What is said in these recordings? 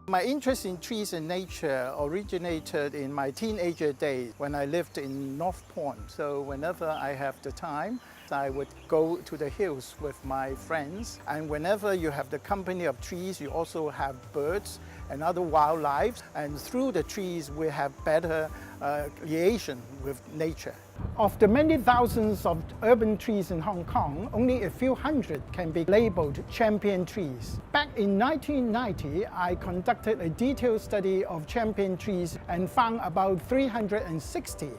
My interest in trees and nature originated in my teenager days when I lived in North Point. So whenever I have the time, I would go to the hills with my friends. And whenever you have the company of trees, you also have birds and other wildlife. And through the trees, we have better liaison with nature. Of the many thousands of urban trees in Hong Kong, only a few hundred can be labeled champion trees. Back in 1990, I conducted a detailed study of champion trees and found about 360.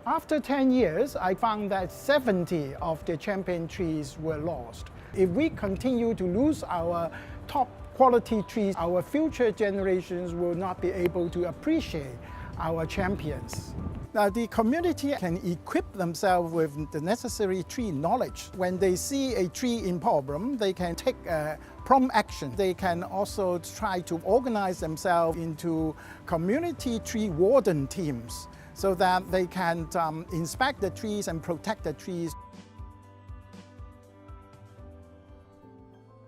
After 10 years, I found that 70 of the champion trees were lost. If we continue to lose our top quality trees, our future generations will not be able to appreciate our champions. Now, the community can equip themselves with the necessary tree knowledge. When they see a tree in problem, they can take prompt action. They can also try to organize themselves into community tree warden teams so that they can inspect the trees and protect the trees.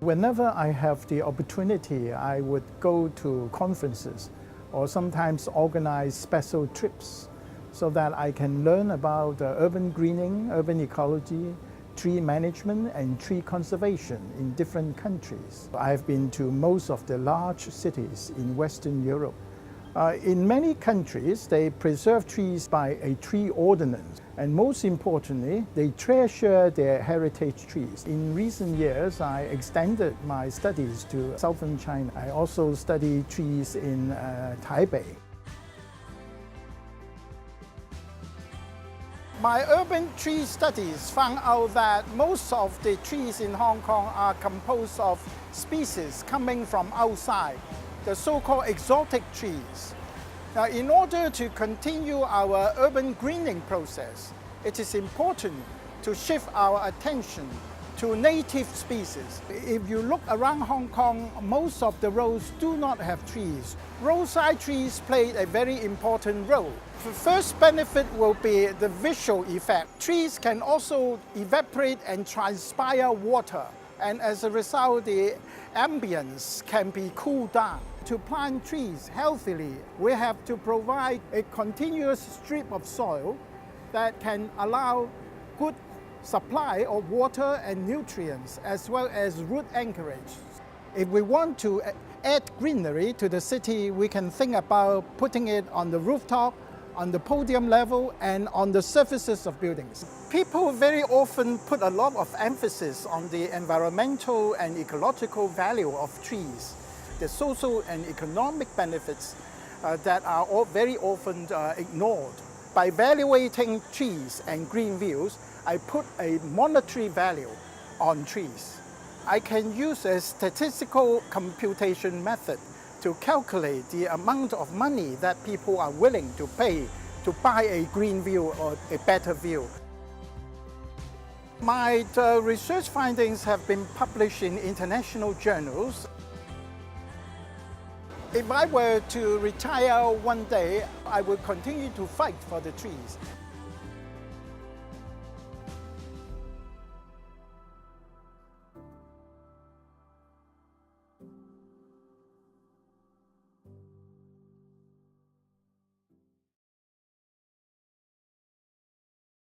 Whenever I have the opportunity, I would go to conferences or sometimes organize special trips so that I can learn about urban greening, urban ecology, tree management and tree conservation in different countries. I've been to most of the large cities in Western Europe. In many countries, they preserve trees by a tree ordinance. And most importantly, they treasure their heritage trees. In recent years, I extended my studies to southern China. I also study trees in Taipei. My urban tree studies found out that most of the trees in Hong Kong are composed of species coming from outside, the so-called exotic trees. Now, in order to continue our urban greening process, it is important to shift our attention to native species. If you look around Hong Kong, most of the roads do not have trees. Roadside trees play a very important role. The first benefit will be the visual effect. Trees can also evaporate and transpire water, and as a result, the ambience can be cooled down. To plant trees healthily, we have to provide a continuous strip of soil that can allow good supply of water and nutrients, as well as root anchorage. If we want to add greenery to the city, we can think about putting it on the rooftop, on the podium level, and on the surfaces of buildings. People very often put a lot of emphasis on the environmental and ecological value of trees, the social and economic benefits that are very often ignored. By evaluating trees and green views, I put a monetary value on trees. I can use a statistical computation method to calculate the amount of money that people are willing to pay to buy a green view or a better view. My research findings have been published in international journals. If I were to retire one day, I would continue to fight for the trees.